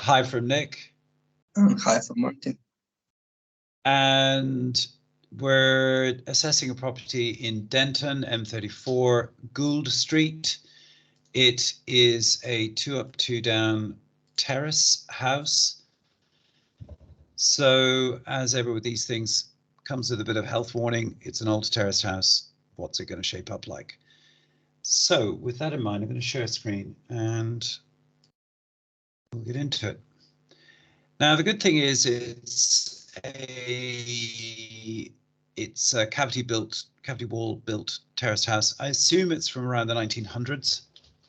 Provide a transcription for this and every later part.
Hi from Nick. Hi from Martin. And we're assessing a property in Denton, M34, Gould Street. It is a 2 up, 2 down terrace house. So as ever with these things, comes with a bit of health warning. It's an old terraced house. What's it going to shape up like? So with that in mind, I'm going to share a screen and we'll get into it. Now, the good thing is it's a cavity wall built terraced house. I assume it's from around the 1900s.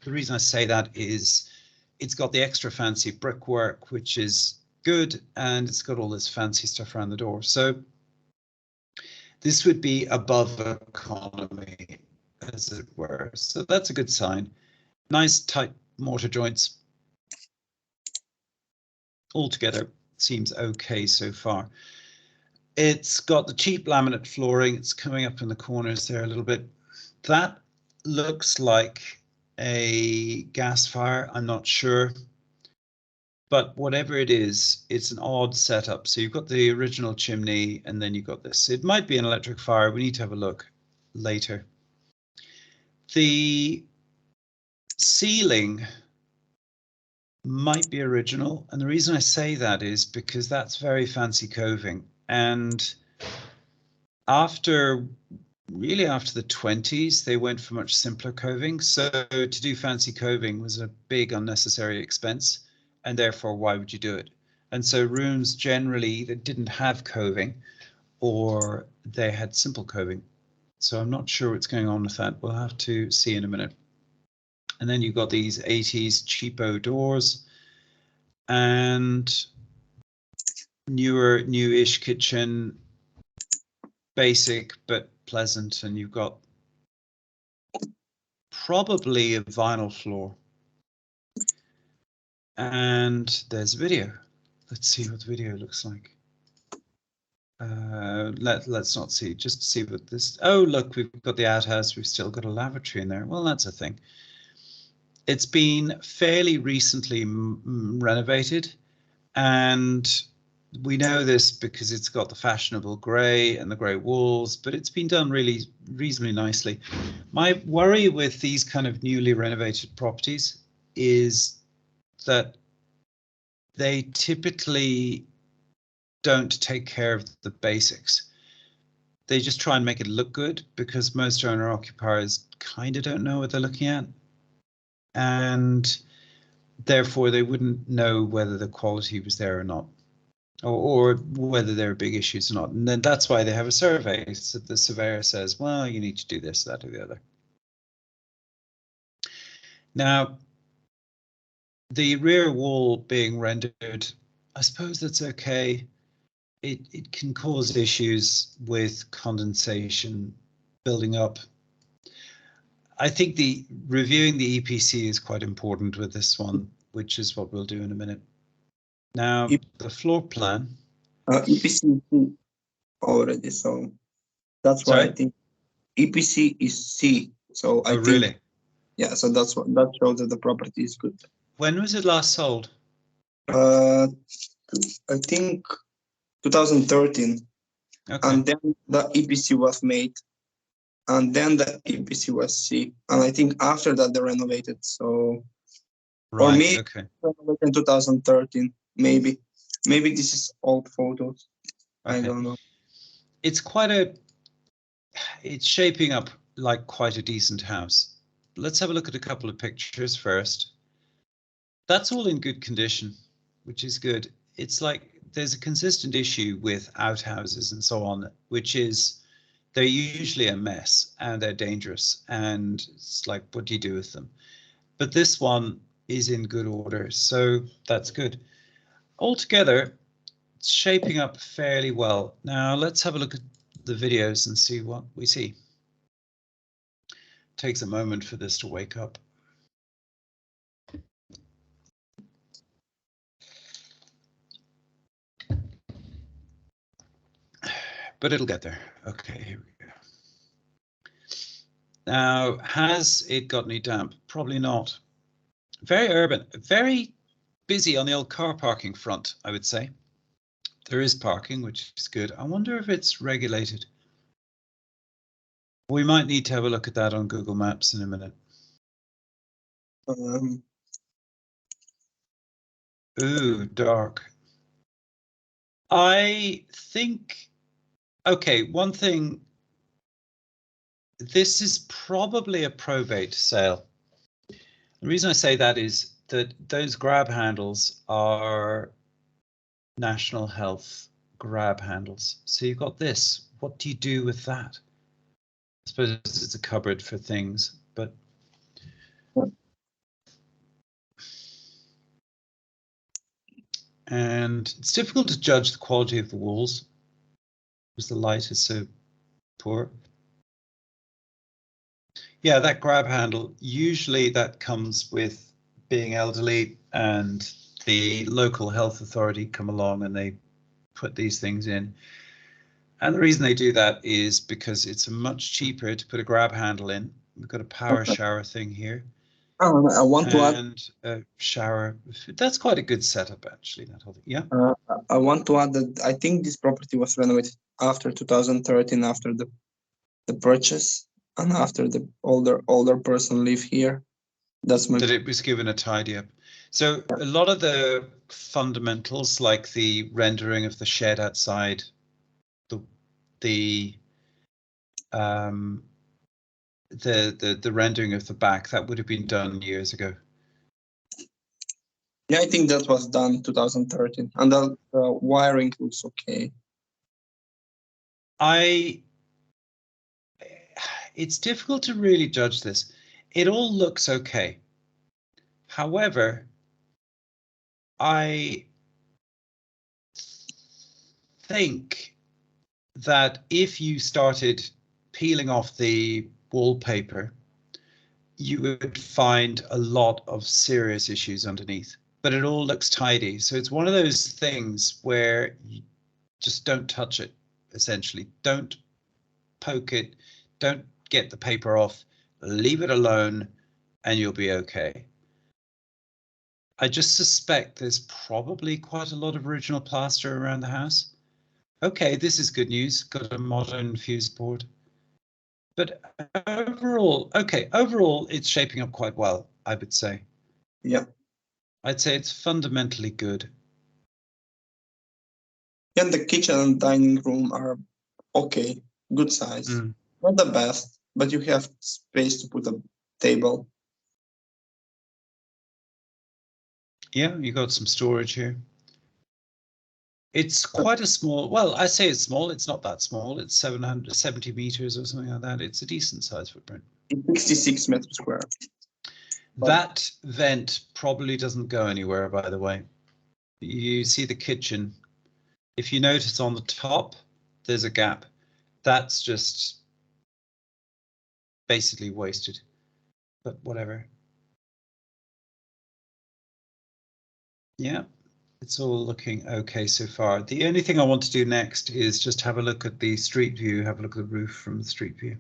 The reason I say that is it's got the extra fancy brickwork, which is good, and it's got all this fancy stuff around the door. So this would be above economy, as it were. So that's a good sign. Nice tight mortar joints. Altogether, seems okay so far. It's got the cheap laminate flooring. It's coming up in the corners there a little bit. That looks like a gas fire. I'm not sure. But whatever it is, it's an odd setup. So you've got the original chimney and then you've got this. It might be an electric fire. We need to have a look later. The ceiling might be original. And the reason I say that is because that's very fancy coving. And really after the 20s, they went for much simpler coving. So to do fancy coving was a big unnecessary expense. And therefore, why would you do it? And so rooms generally that didn't have coving or they had simple coving. So I'm not sure what's going on with that. We'll have to see in a minute. And then you've got these 80s cheapo doors and newish kitchen, basic but pleasant. And you've got probably a vinyl floor. And there's a video. Let's see what the video looks like. Let's not see, just see what this. Oh, look, we've got the outhouse. We've still got a lavatory in there. Well, that's a thing. It's been fairly recently renovated, and we know this because it's got the fashionable grey and the grey walls, but it's been done really reasonably nicely. My worry with these kind of newly renovated properties is that they typically don't take care of the basics. They just try and make it look good because most owner occupiers kind of don't know what they're looking at. And therefore they wouldn't know whether the quality was there or not, or whether there are big issues or not. And then that's why they have a survey. So the surveyor says, well, you need to do this, that, or the other. Now, the rear wall being rendered, I suppose that's okay. It can cause issues with condensation building up. I think reviewing the EPC is quite important with this one, which is what we'll do in a minute. Now, the floor plan. EPC already, so that's why I think EPC is C. So I think, really? Yeah, so that shows that the property is good. When was it last sold? I think 2013. Okay. And then the EPC was made. And then the EPC was C. And I think after that they renovated. So right, or maybe okay. In 2013, maybe this is old photos. Okay. I don't know. It's shaping up like quite a decent house. Let's have a look at a couple of pictures first. That's all in good condition, which is good. It's like there's a consistent issue with outhouses and so on, which is they're usually a mess and they're dangerous. And it's like, what do you do with them? But this one is in good order, so that's good. Altogether, it's shaping up fairly well. Now let's have a look at the videos and see what we see. Takes a moment for this to wake up. But it'll get there. Okay, here we go. Now, has it got any damp? Probably not. Very urban, very busy on the old car parking front, I would say. There is parking, which is good. I wonder if it's regulated. We might need to have a look at that on Google Maps in a minute. Ooh, dark. I think, okay, one thing, this is probably a probate sale. The reason I say that is that those grab handles are national health grab handles. So you've got this. What do you do with that? I suppose it's a cupboard for things, but and it's difficult to judge the quality of the walls because the light is so poor. Yeah, that grab handle, usually that comes with being elderly, and the local health authority come along and they put these things in. And the reason they do that is because it's much cheaper to put a grab handle in. We've got a power shower thing here. Oh, I want to add. And a shower. That's quite a good setup, actually. That whole thing. Yeah. I want to add that I think this property was renovated after 2013, after the purchase, and after the older person live here. That's my. That it was given a tidy up. So a lot of the fundamentals, like the rendering of the shed outside, the rendering of the back, that would have been done years ago. Yeah, I think that was done 2013, and the wiring looks okay. It's difficult to really judge this. It all looks okay. However, I think that if you started peeling off the wallpaper, you would find a lot of serious issues underneath, but it all looks tidy. So it's one of those things where you just don't touch it, essentially. Don't poke it, don't get the paper off, leave it alone, and you'll be okay. I just suspect there's probably quite a lot of original plaster around the house. Okay, this is good news. Got a modern fuse board. But overall, okay, overall, it's shaping up quite well, I would say. Yeah. I'd say it's fundamentally good. And the kitchen and dining room are okay, good size. Not the best, but you have space to put a table. Yeah, you got some storage here. It's quite a small, well, I say it's small, it's not that small. It's 770 meters or something like that. It's a decent size footprint. 66 meters square. That vent probably doesn't go anywhere, by the way. You see the kitchen. If you notice on the top, there's a gap. That's just basically wasted, but whatever. Yeah, it's all looking okay so far. The only thing I want to do next is just have a look at the street view, have a look at the roof from the street view.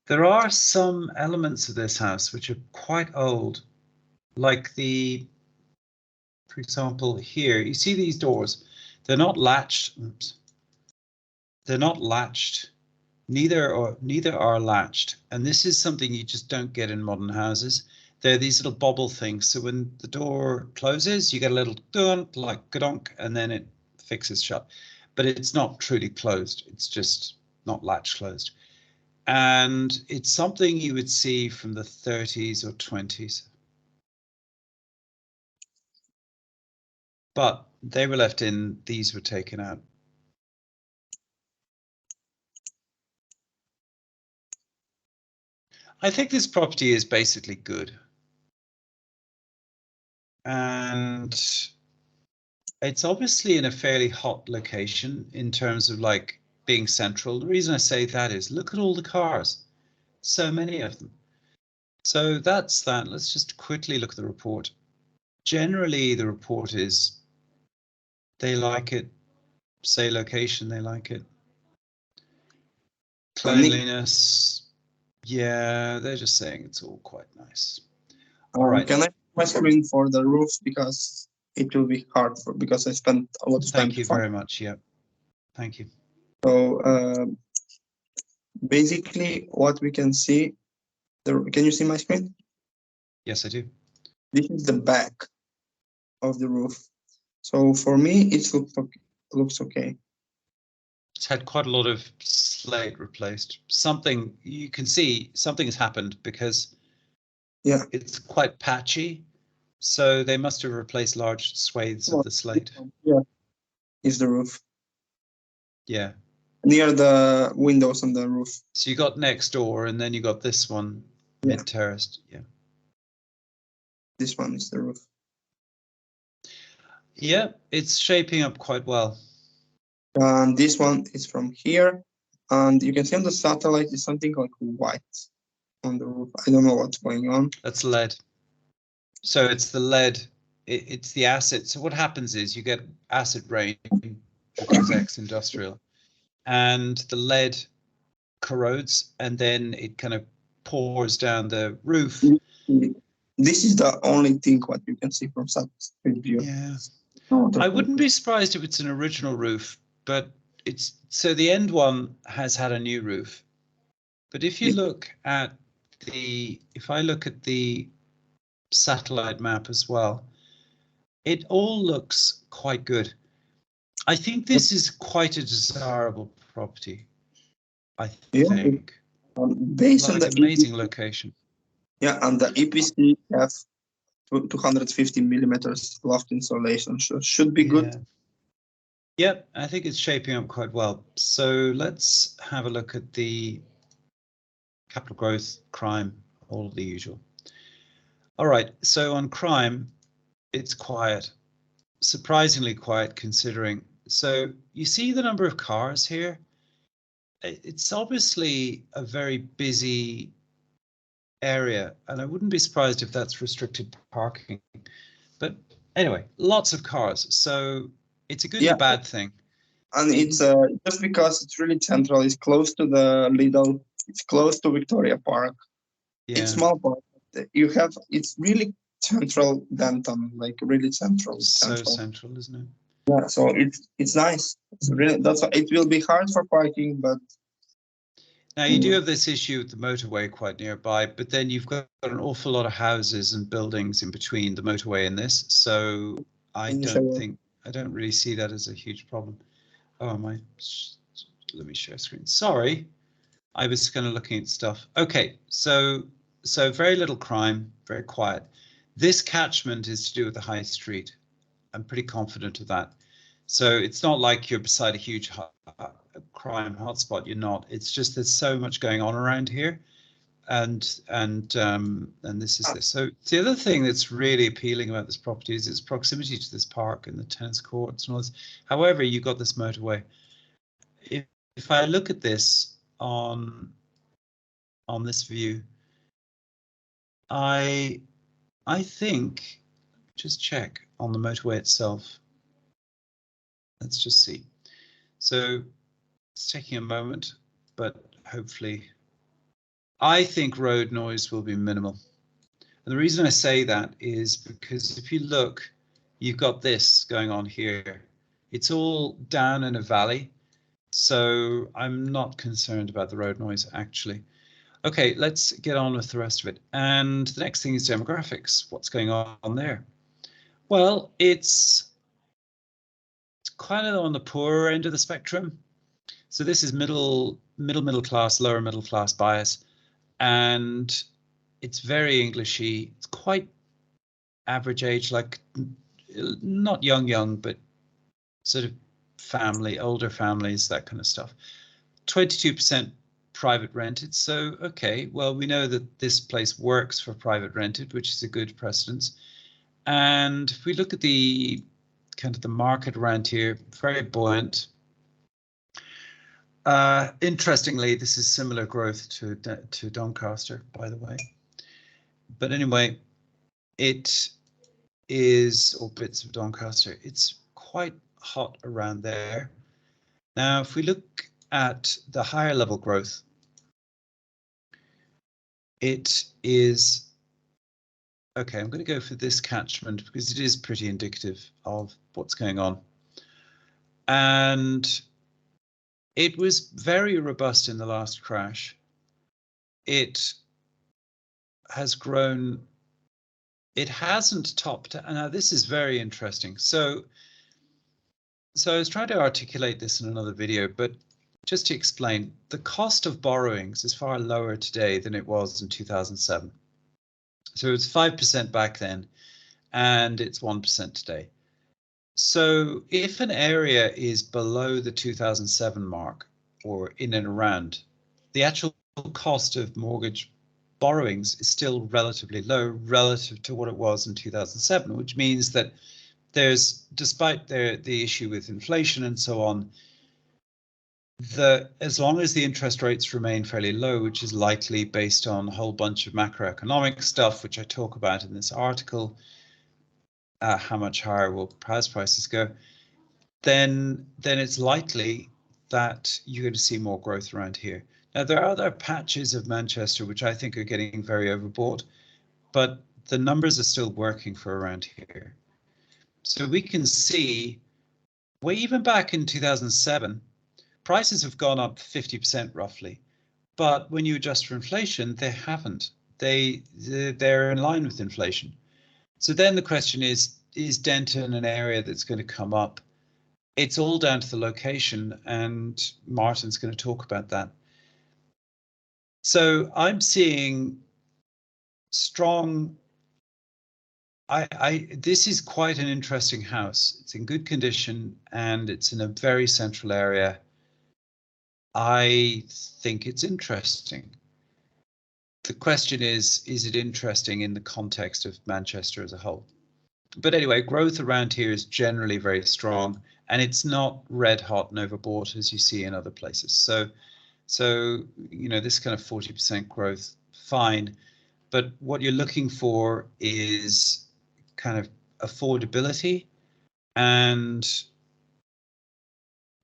There are some elements of this house which are quite old, like the, for example, here, you see these doors, they're not latched. Oops. They're not latched. Neither are latched. And this is something you just don't get in modern houses. They're these little bobble things. So when the door closes, you get a little dunk, like gadonk, and then it fixes shut. But it's not truly closed. It's just not latch closed. And it's something you would see from the 30s or 20s. But they were left in, these were taken out. I think this property is basically good. And it's obviously in a fairly hot location in terms of like being central. The reason I say that is look at all the cars, so many of them. So that's that. Let's just quickly look at the report. Generally, the report is they like it. Say location, they like it. Cleanliness, yeah, they're just saying it's all quite nice. All right. Can I my screen for the roof because it will be hard because I spent a lot of time. Thank you very much. Yeah, thank you. So basically, what we can see, can you see my screen? Yes, I do. This is the back of the roof. So for me, it looks okay. It's had quite a lot of slate replaced. Something you can see something has happened because it's quite patchy. So they must have replaced large swathes of the slate. Yeah, is the roof. Yeah. Near the windows on the roof. So you got next door, and then you got this one, mid-terraced. Yeah. This one is the roof. Yeah, it's shaping up quite well. And this one is from here, and you can see on the satellite is something like white on the roof. I don't know what's going on. That's lead. So it's the lead. It's the acid. So what happens is you get acid rain because ex-industrial, and the lead corrodes, and then it kind of pours down the roof. This is the only thing what you can see from satellite view. Yeah. I wouldn't be surprised if it's an original roof, but it's so the end one has had a new roof. But if you look at if I look at the satellite map as well, it all looks quite good. I think this is quite a desirable property. I think. Based on the amazing location. Yeah, and the EPC have 250 millimeters loft insulation, so should be good. Yep, I think it's shaping up quite well. So let's have a look at the capital growth, crime, all of the usual. All right, so on crime, it's quiet, surprisingly quiet considering. So you see the number of cars here. It's obviously a very busy area, and I wouldn't be surprised if that's restricted parking. But anyway, lots of cars, so it's a good and a bad thing. And it's just because it's really central. It's close to the Lidl. It's close to Victoria Park. Yeah. It's small park. It's really central Denton, like really central. So central, isn't it? Yeah, so it's nice. It's really, it will be hard for parking, but now you do have this issue with the motorway quite nearby, but then you've got an awful lot of houses and buildings in between the motorway and this. So I don't really see that as a huge problem. Oh, let me share screen. Sorry, I was kind of looking at stuff. Okay, so very little crime, very quiet. This catchment is to do with the high street. I'm pretty confident of that. So it's not like you're beside a huge crime hotspot. You're not. It's just there's so much going on around here, and this is this. So the other thing that's really appealing about this property is its proximity to this park and the tennis courts and all this. However, you've got this motorway. If I look at this on this view, I think, just check on the motorway itself. Let's just see. So it's taking a moment, but hopefully, I think road noise will be minimal. And the reason I say that is because if you look, you've got this going on here. It's all down in a valley. So I'm not concerned about the road noise, actually. Okay, let's get on with the rest of it. And the next thing is demographics. What's going on there? Well, it's kind of on the poorer end of the spectrum. So this is middle class, lower middle class bias, and it's very Englishy. It's quite average age, like not young, but sort of family, older families, that kind of stuff. 22% private rented. So, okay, well, we know that this place works for private rented, which is a good precedence. And if we look at the kind of the market around here, very buoyant. Interestingly, this is similar growth to Doncaster, by the way. But anyway, it is, or bits of Doncaster, it's quite hot around there. Now, if we look at the higher level growth, it is Okay, I'm going to go for this catchment because it is pretty indicative of what's going on. And it was very robust in the last crash. It has grown. It hasn't topped. Now, this is very interesting. So I was trying to articulate this in another video, but just to explain, the cost of borrowings is far lower today than it was in 2007. So it was 5% back then, and it's 1% today. So if an area is below the 2007 mark or in and around, the actual cost of mortgage borrowings is still relatively low relative to what it was in 2007, which means that there's, despite the issue with inflation and so on, as long as the interest rates remain fairly low, which is likely based on a whole bunch of macroeconomic stuff, which I talk about in this article, how much higher will house prices go, then it's likely that you're going to see more growth around here. Now, there are other patches of Manchester which I think are getting very overbought, but the numbers are still working for around here. So we can see, way even back in 2007, prices have gone up 50% roughly, but when you adjust for inflation, they haven't. They're in line with inflation. So then the question is Denton an area that's going to come up? It's all down to the location, and Martin's going to talk about that. So I'm seeing strong. This is quite an interesting house. It's in good condition and it's in a very central area. I think it's interesting. The question is it interesting in the context of Manchester as a whole? But anyway, growth around here is generally very strong, and it's not red hot and overbought as you see in other places. So you know, this kind of 40% growth, fine. But what you're looking for is kind of affordability, and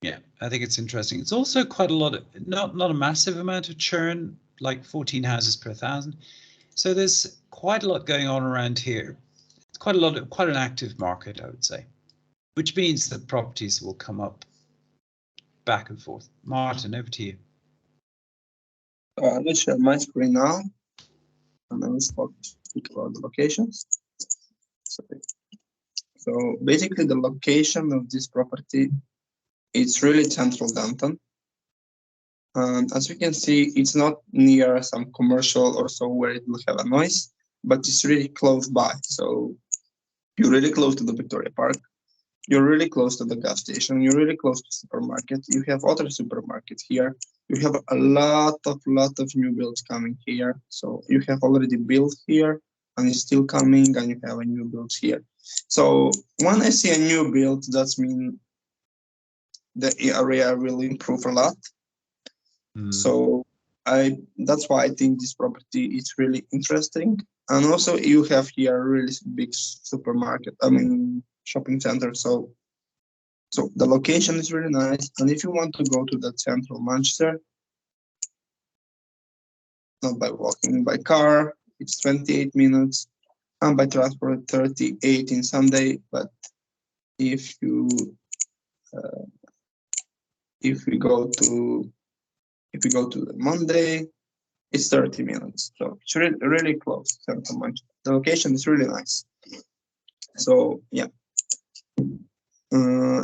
yeah, I think it's interesting. It's also quite a lot of, not a massive amount of churn, like 14 houses per 1,000. So there's quite a lot going on around here. It's quite an active market, I would say, which means that properties will come up back and forth. Martin, over to you. Let's share my screen now, and then let's speak about the locations. So basically, the location of this property, it's really central Denton. And as you can see, it's not near some commercial or so where it will have a noise, but it's really close by. So you're really close to the Victoria Park. You're really close to the gas station. You're really close to supermarket. You have other supermarkets here. You have a lot of new builds coming here. So you have already built here, and it's still coming, and you have a new builds here. So when I see a new build, that means the area will improve a lot. So that's why I think this property is really interesting. And also you have here a really big supermarket, shopping center. So the location is really nice. And if you want to go to the central Manchester, not by walking, by car, it's 28 minutes, and by transport 38 in Sunday. But if you go to the Monday, it's 30 minutes. So it's really close. Central Manchester. The location is really nice. So yeah,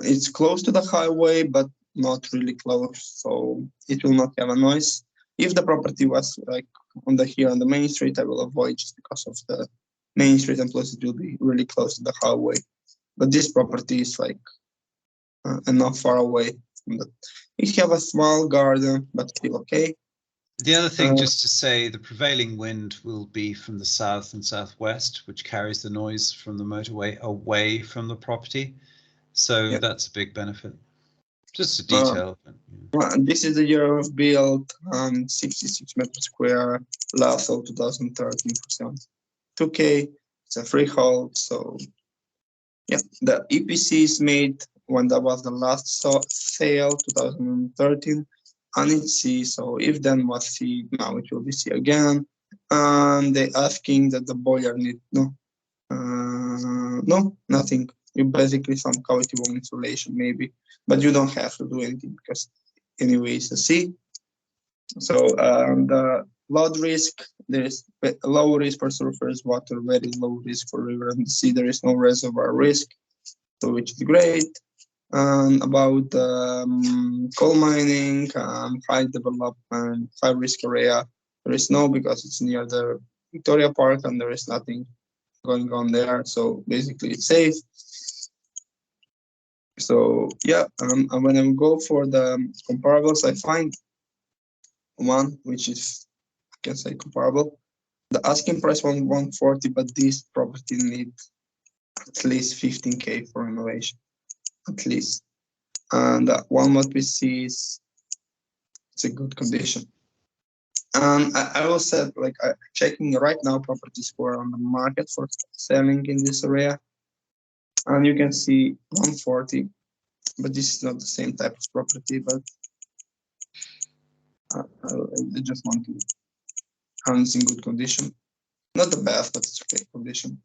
it's close to the highway, but not really close. So it will not have a noise. If the property was like on the main street, I will avoid just because of the main street, and plus it will be really close to the highway. But this property is like enough far away from that. It have a small garden, but still okay. The other thing, just to say, the prevailing wind will be from the south and southwest, which carries the noise from the motorway away from the property. So yeah, that's a big benefit. Just a detail. This is the year of build, 66 meters square, last of 2013%. 2K, it's a freehold. So yeah, the EPC is made when that was the last sale, 2013. And it's C, so if then was C, now it will be C again. And they asking that the boiler No, nothing. You basically some cavity wall insulation maybe, but you don't have to do anything because anyway it's a C. So the load risk, there is low risk for surface water, very low risk for river and sea. There is no reservoir risk, so which is great. About coal mining, high development, high risk area, there is no, because it's near the Victoria Park and there is nothing going on there. So basically it's safe. So yeah, and when I go for the comparables, I find one which is, I can say, comparable. The asking price was 140, but this property need at least 15K for renovation, at least. And one what we see is it's a good condition. And I will say, like, I'm checking right now properties for on the market for selling in this area, and you can see 140, but this is not the same type of property. But I just want to, and it's in good condition, not the best, but it's okay condition.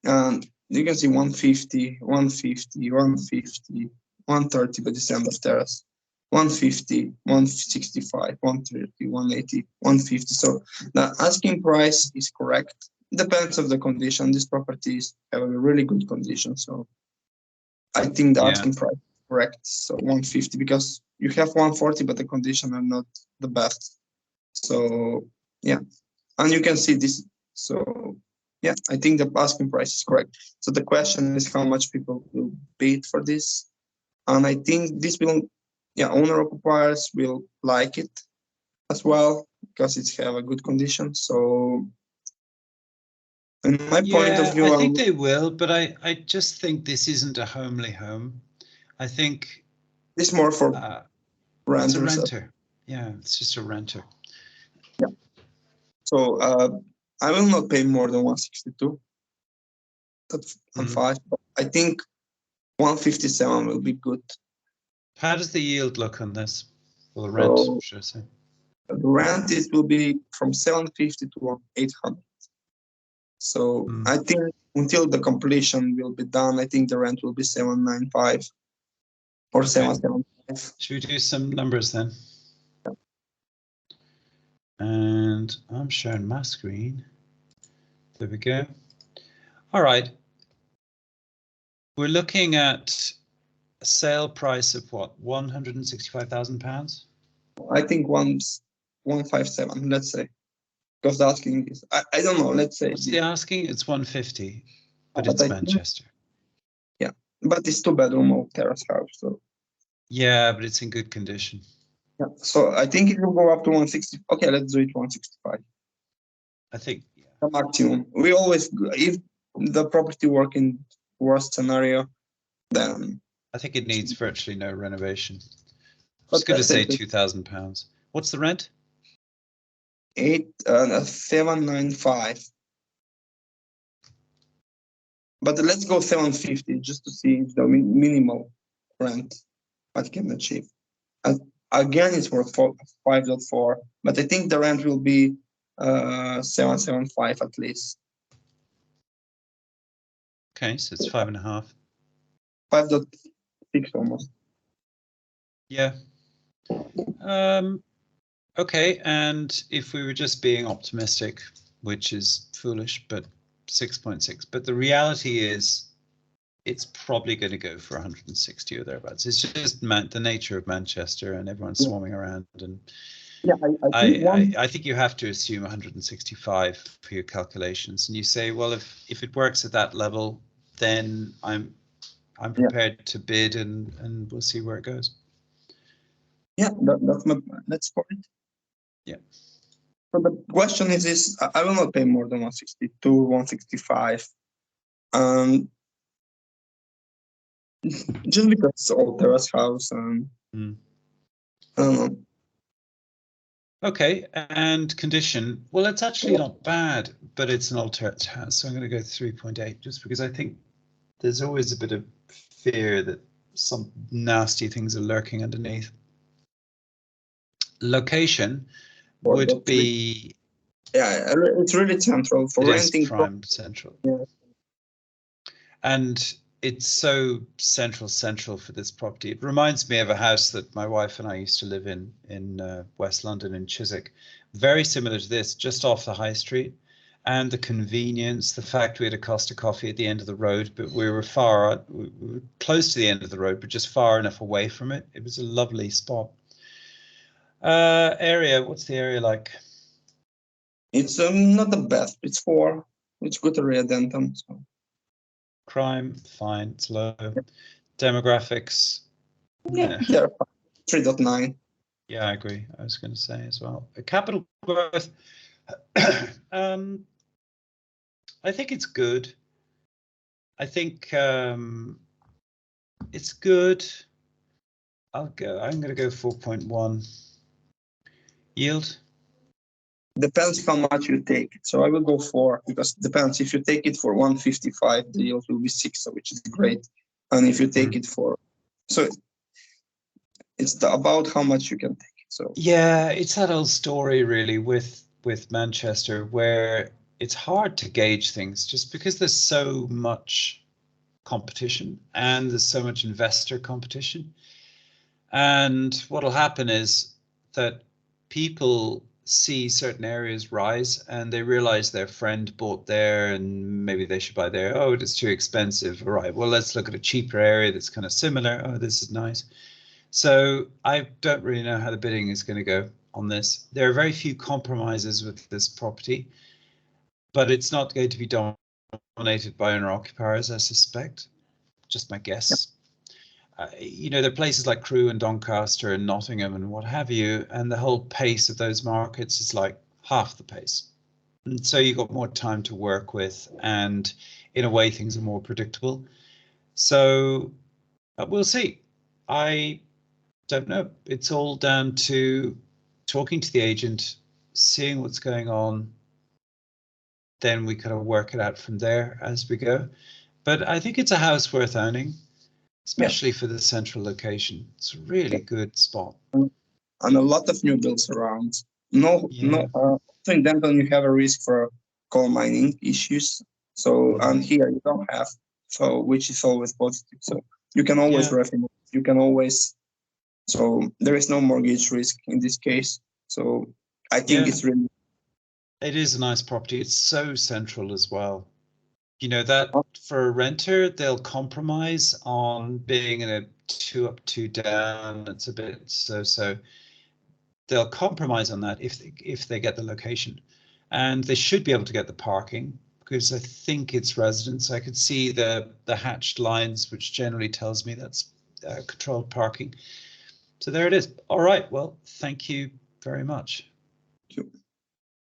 And you can see 150, 150, 150, 130, but it's end of terrace. 150, 165, 130, 180, 150. So the asking price is correct. Depends of the condition. These properties have a really good condition. So I think the asking price is correct. So 150, because you have 140, but the condition are not the best. So yeah, and you can see this. So yeah, I think the asking price is correct. So the question is how much people will bid for this. And I think this will, owner occupiers will like it as well because it's have a good condition. So in my point of view, I think they will, but I just think this isn't a homely home. I think it's more for renters. It's a renter. Yeah, it's just a renter. Yeah. So I will not pay more than 162. That's on 5. But I think 157 will be good. How does the yield look on this? Well, the rent, should I say? The rent, it will be from 750 to 800. So I think until the completion will be done, I think the rent will be 795 or 775. Should we do some numbers then? Yeah. And I'm sharing my screen. There we go. All right. We're looking at a sale price of what, £165,000? I think 157, let's say. Because the asking is, I don't know, let's say. What's the asking? It's 150, but it's Manchester. Yeah, but it's 2-bedroom old terrace house. So. Yeah, but it's in good condition. Yeah, so I think it will go up to 160. Okay, let's do it 165. I think the maximum. We always, if the property work in worst scenario, then I think it needs virtually no renovation. I was going to say £2,000. What's the rent? 795. But let's go 750 just to see if the minimal rent I can achieve. Again, it's for 5.4, but I think the rent will be 775 at least. Okay, so it's 5.5. 5.6 almost. Yeah. Okay, and if we were just being optimistic, which is foolish, but 6.6. But the reality is, it's probably going to go for 160 or thereabouts. It's just the nature of Manchester, and everyone's swarming around. And yeah, I think you have to assume 165 for your calculations. And you say, well, if it works at that level, then I'm prepared to bid, and we'll see where it goes. Yeah, that's my next point. Yeah. So the question is I will not pay more than 162, 165. Just because it's old terrace house and I don't know. Okay, and condition. Well, it's actually not bad, but it's an old terrace house, so I'm going to go 3.8, just because I think there's always a bit of fear that some nasty things are lurking underneath. Location would be. Yeah, it's really central for renting. Prime central. Yeah. And it's so central for this property. It reminds me of a house that my wife and I used to live in West London in Chiswick. Very similar to this, just off the high street. And the convenience, the fact we had a Costa Coffee at the end of the road, but we were close to the end of the road, but just far enough away from it. It was a lovely spot. Area, what's the area like? It's not the best. It's good area, Denton. So. Crime, fine, it's low. Demographics, yeah. 3.9. Yeah, I agree. I was going to say as well. Capital growth, I think it's good. I think it's good. I'm going to go 4.1. Yield? Depends how much you take it. So I will go 4 because it depends. If you take it for 155, the yield will be 6, which is great. And if you take it for, so it's about how much you can take it. So yeah, it's that old story really with Manchester where it's hard to gauge things just because there's so much competition and there's so much investor competition. And what'll happen is that people see certain areas rise and they realize their friend bought there and maybe they should buy there. Oh, it's too expensive. All right, well, let's look at a cheaper area that's kind of similar. Oh, this is nice. So I don't really know how the bidding is going to go on this. There are very few compromises with this property, but it's not going to be dominated by owner occupiers, I suspect. Just my guess. You know, there are places like Crewe and Doncaster and Nottingham and what have you, and the whole pace of those markets is like half the pace. And so you've got more time to work with, and in a way, things are more predictable. So we'll see. I don't know. It's all down to talking to the agent, seeing what's going on. Then we kind of work it out from there as we go. But I think it's a house worth owning, especially for the central location. It's a really good spot. And a lot of new builds around. In Denton you have a risk for coal mining issues. So, and here you don't have, so which is always positive. So you can always refinance. You can always, so there is no mortgage risk in this case. So I think it's really. It is a nice property. It's so central as well. You know, that for a renter, they'll compromise on being in a 2 up, 2 down. It's a bit so they'll compromise on that if they get the location, and they should be able to get the parking because I think it's residents. I could see the hatched lines, which generally tells me that's controlled parking. So there it is. All right. Well, thank you very much. Thank you.